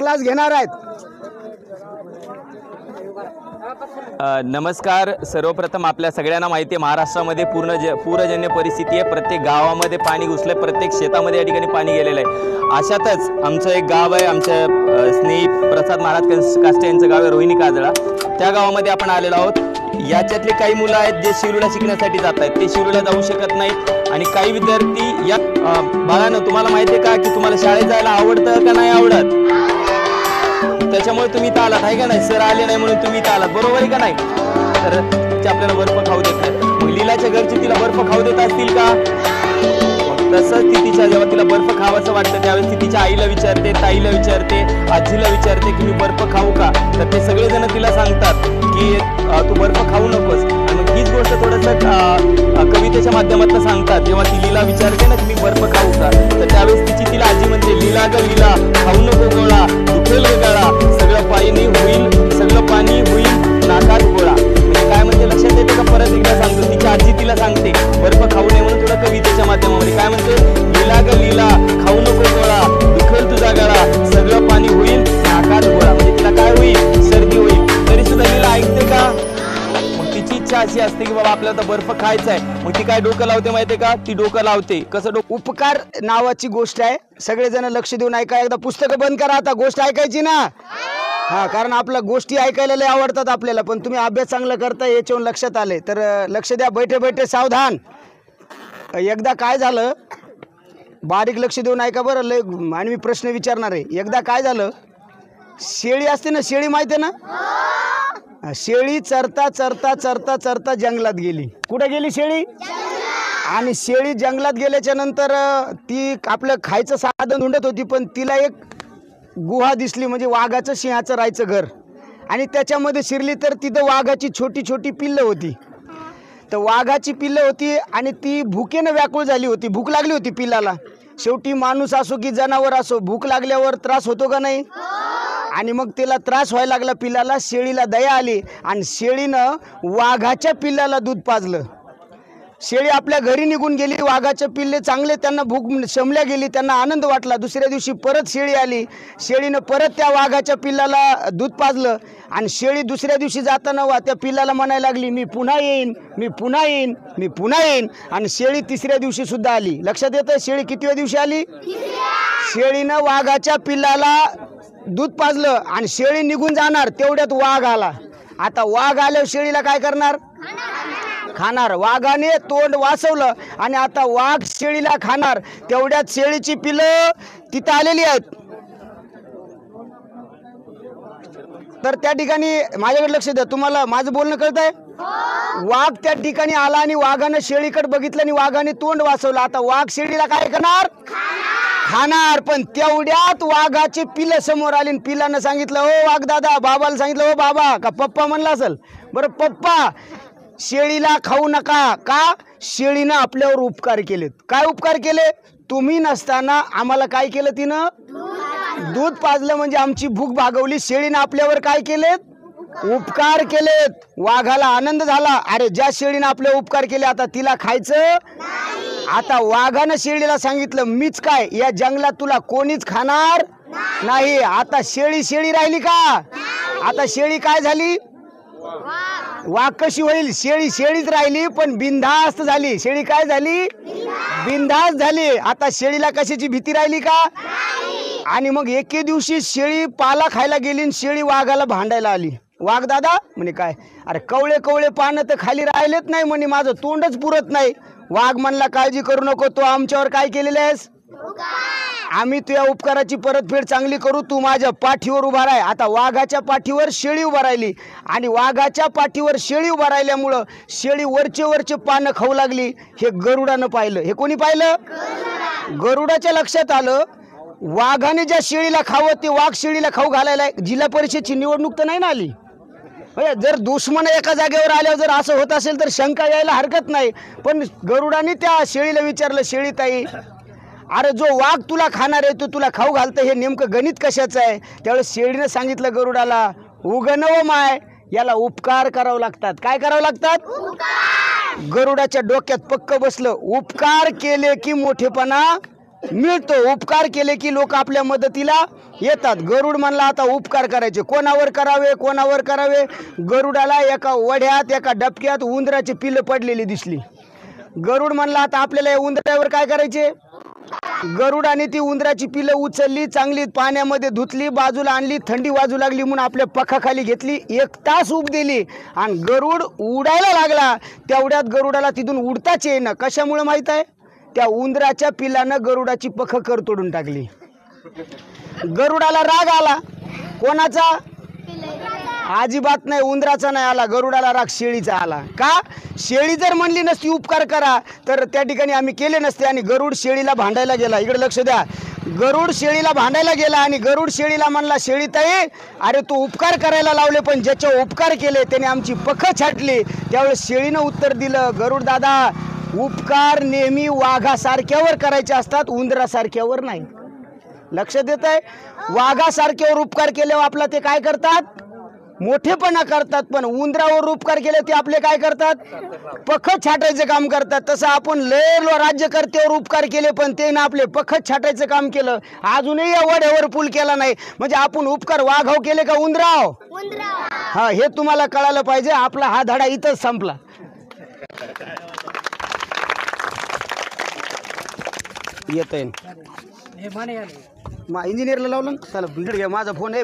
Class घेणार आहेत। नमस्कार। सर्वप्रथम आपल्या सगळ्यांना माहिती आहे महाराष्ट्रामध्ये पूरजन्य परिस्थिती आहे। प्रत्येक गावामध्ये पाणी घुसले, प्रत्येक शेतामध्ये या ठिकाणी पाणी गेलेलं आहे। अशातच आमचं एक गाव आहे, आमच्या स्नेही प्रसाद महाराज काष्टे यांचं गाव आहे रोहिणी काजळा। त्या गावामध्ये आपण आलेलो आहोत। याच्यातले काही मुलं आहेत जे शिरूरला शिकण्यासाठी जात आहेत, ते शिरूरला जाऊ शकत नाहीत आणि काही विद्यार्थी या बाळांनो तुम्हाला माहिती आहे का की तुम्हाला शाळेत जायला आवडतं का नाही आवडत? त्याच्यामुळे तुम्ही इथं आलात आहे का नाही? सर आले नाही म्हणून तुम्ही इथं आलात, बरोबर आहे का नाही? तर ते आपल्याला बर्फ खाऊ देत नाही। मग लीलाच्या घरची तिला बर्फ खाऊ देत असतील का? तसंच ती जेव्हा तिला बर्फ खावायचं वाटतं त्यावेळेस ती तिच्या आईला विचारते, ताईला विचारते, आजीला विचारते की मी बर्फ खाऊ का? तर ते सगळेजण तिला सांगतात की तू बर्फ खाऊ नकोस। आणि मग हीच गोष्ट थोडंसं कवितेच्या माध्यमातून सांगतात। जेव्हा ती लीला विचारते ना की मी बर्फ खाऊ का, तर त्यावेळेस तिला आजी म्हणते, लीला ग लीला खाऊ नको गोळा, दुखेल गळा, सगळं पाणी होईल, सगळं पाणी होईल नाकात गोळा। म्हणजे काय म्हणजे लक्षात येते का? परत एकदा सांगतो, तिची आजी तिला सांगते बर्फ खाऊ नये म्हणून थोडं कवितेच्या माध्यमामध्ये काय म्हणते, लीला ग लीला खाऊ नको गोळा, दुखेल तुझा गळा, सगळं पाणी होईल नाकात गोळा। म्हणजे तिला काय होईल? सर्दी होईल। तरी सुद्धा लीला ऐकते का? मग तिची इच्छा अशी असते की बाबा आपल्याला तर बर्फ खायचा आहे। मग ती काय डोकं लावते माहितीये का? ती डोकं लावते कसं? उपकार नावाची गोष्ट आहे, सगळेजण लक्ष देऊन ऐका। एकदा पुस्तकं बंद करा, आता गोष्ट ऐकायची ना। हा, कारण आपल्या गोष्टी ऐकायला लय आवडतात आपल्याला, पण तुम्ही अभ्यास चांगला करता याच्यावरून लक्षात आले तर लक्ष द्या। बैठे बैठे सावधान। एकदा काय झालं, बारीक लक्ष देऊन ऐका बरं लय, आणि मी प्रश्न विचारणार आहे। एकदा काय झालं, शेळी असते ना, शेळी माहिती आहे ना? शेळी चरता चरता चरता चरता जंगलात गेली। कुठे गेली शेळी? आणि शेळी जंगलात गेल्याच्या नंतर ती आपलं खायचं साधन ढूंढत होती, पण तिला एक गुहा दिसली, म्हणजे वाघाचं सिंहाचं राहायचं घर, आणि त्याच्यामध्ये शिरली तर तिथं वाघाची छोटी छोटी पिल्लं होती। तर वाघाची पिल्लं होती आणि ती भुकेनं व्याकुळ झाली होती, भूक लागली होती पिल्लाला। शेवटी माणूस असो की जनावर असो, भूक लागल्यावर त्रास होतो का नाही? आणि मग तिला त्रास व्हायला लागला पिल्लाला। शेळीला दया आली आणि शेळीनं वाघाच्या पिल्लाला दूध पाजलं। शेळी आपल्या घरी निघून गेली, वाघाचे पिल्ले चांगले, त्यांना भूक शमल्या गेली, त्यांना आनंद वाटला। दुसऱ्या दिवशी परत शेळी आली, शेळीनं परत त्या वाघाच्या पिल्लाला दूध पाजलं आणि शेळी दुसऱ्या दिवशी जाताना त्या पिल्लाला म्हणायला लागली, मी पुन्हा येईन, मी पुन्हा येईन, मी पुन्हा येईन। आणि शेळी तिसऱ्या दिवशी सुद्धा आली। लक्षात येतं शेळी कितव्या दिवशी आली? शेळीनं वाघाच्या पिल्लाला दूध पाजलं आणि शेळी निघून जाणार, तेवढ्यात वाघ आला। आता वाघ आल्यावर शेळीला काय करणार? खाणार। वाघाने तोंड वासवलं आणि आता वाघ शेळीला खाणार, तेवढ्यात शेळीची पिलं तिथं आलेली आहेत। तर त्या ठिकाणी माझ्याकडे लक्ष द्या, तुम्हाला माझं बोलणं कळतंय? वाघ त्या ठिकाणी आला आणि वाघानं शेळीकडे बघितलं आणि वाघाने तोंड वासवलं। आता वाघ शेळीला काय करणार? खाणार। पण तेवढ्यात वाघाचे पिलं समोर आली, पिलानं सांगितलं, हो वाघ दादा, बाबाला सांगितलं, हो बाबा, का पप्पा म्हणला असेल, बरं पप्पा शेळीला खाऊ नका। का? शेळीनं आपल्यावर उपकार केलेत। काय उपकार केले? तुम्ही नसताना आम्हाला काय केलं? तिनं दूध पाजलं, म्हणजे आमची भूक भागवली। शेळीनं आपल्यावर काय केलेत? उपकार केलेत। वाघाला आनंद झाला, अरे ज्या शेळीनं आपले उपकार केले आता तिला खायचं। आता वाघानं शेळीला सांगितलं, मीच काय, या जंगलात तुला कोणीच खाणार नाही। आता शेळी शेळी राहिली का? आता शेळी काय झाली? वाघ कशी होईल? शेळी शेळीच राहिली, पण बिनधास्त झाली। शेळी काय झाली? बिनधास्त झाली। आता शेळीला कशाची भीती राहिली का? आणि मग एके दिवशी शेळी पाला खायला गेली आणि शेळी वाघाला भांडायला आली। वाघ दादा म्हणे काय? अरे कवळे कवळे पानं तर खाली राहिलेत नाही म्हणे, माझं तोंडच पुरत नाही। वाघ म्हणला, काळजी करू नको, तो आमच्यावर काय केलेलं आहेस? आम्ही तुझ्या उपकाराची परतफेड चांगली करू, तू माझ्या पाठीवर उभा राह। आता वाघाच्या पाठीवर शेळी उभा राहिली आणि वाघाच्या पाठीवर शेळी उभा राहिल्यामुळं शेळी वरचे वरचे पानं खाऊ लागली। हे गरुडानं पाहिलं। हे कोणी पाहिलं? गरुडाच्या लक्षात आलं, वाघाने ज्या शेळीला खावं ते वाघ शेळीला खाऊ घालायला। जिल्हा परिषदची निवडणूक तर नाही ना आली, जर दुश्मन एका जागेवर आल्यावर जर असं होत असेल तर शंका यायला हरकत नाही। पण गरुडाने त्या शेळीला विचारलं, शेळीताई, अरे जो वाघ तुला खाणार आहे तो तुला खाऊ घालतं, हे नेमकं गणित कशाचं आहे? त्यावेळेस शेळीने सांगितलं गरुडाला, उगनव माय, याला उपकार करावं लागतात। काय करावं लागतात? गरुडाच्या डोक्यात पक्क बसलं, उपकार केले की मोठेपणा मिळतो. उपकार केले की लोक आपल्या मदतीला येतात. गरुड म्हणला आता उपकार करायचे, कोणावर करावे कोणावर करावे. गरुडाला एका वड्यात एका डबक्यात उंदराची पिल्लं पडलेली दिसली. गरुड म्हणला आता आपल्याला या उंदरावर काय करायचे. गरुडाने ती उंदराची पिल्लं उचलली, चांगली पाण्यामध्ये धुतली, बाजूला आणली, थंडी वाजू लागली म्हणून आपल्या पखाखाली घेतली, 1 तास उब दिली आणि गरुड उडायला लागला. तेवढ्यात गरुडाला तिथून उडताच येईना. कशामुळे माहीत आहे. त्या उंदराच्या पिल्लानं गरुडाची पखकर तोडून टाकली. गरुडाला राग आला. कोणाचा. अजिबात नाही, उंदराचा नाही आला. गरुडाला राग शेळीचा आला. का. शेळी जर म्हणली नसती उपकार करा तर त्या ठिकाणी आम्ही केले नसते. आणि गरुड शेळीला भांडायला गेला. इकडे लक्ष द्या. गरुड शेळीला भांडायला गेला आणि गरुड शेळीला म्हणला, शेळीताई अरे तू उपकार करायला लावले पण ज्याच्या उपकार केले त्याने आमची पख छाटली. त्यावेळेस शेळीनं उत्तर दिलं, गरुड दादा उपकार नेहमी वाघासारख्यावर करायचे असतात, उंदरासारख्यावर नाही. लक्ष देत आहे. वाघासारख्यावर उपकार केल्यावर आपला ते काय करतात. मोठेपणा करतात. पण उंदरावर उपकार केले ते आपले काय करतात. पखत छाटायचं काम करतात. तसं आपण लय राज्यकर्त्यावर उपकार केले पण ते ना आपले पखत छाटायचं काम केलं. अजूनही या वड्यावर पूल केला नाही. म्हणजे आपण उपकार वाघाव केले का उंदराव. हा हे तुम्हाला कळालं पाहिजे. आपला हा धडा इथंच संपला. येत आहे इंजिनियरला लावलं. चला माझा फोन आहे.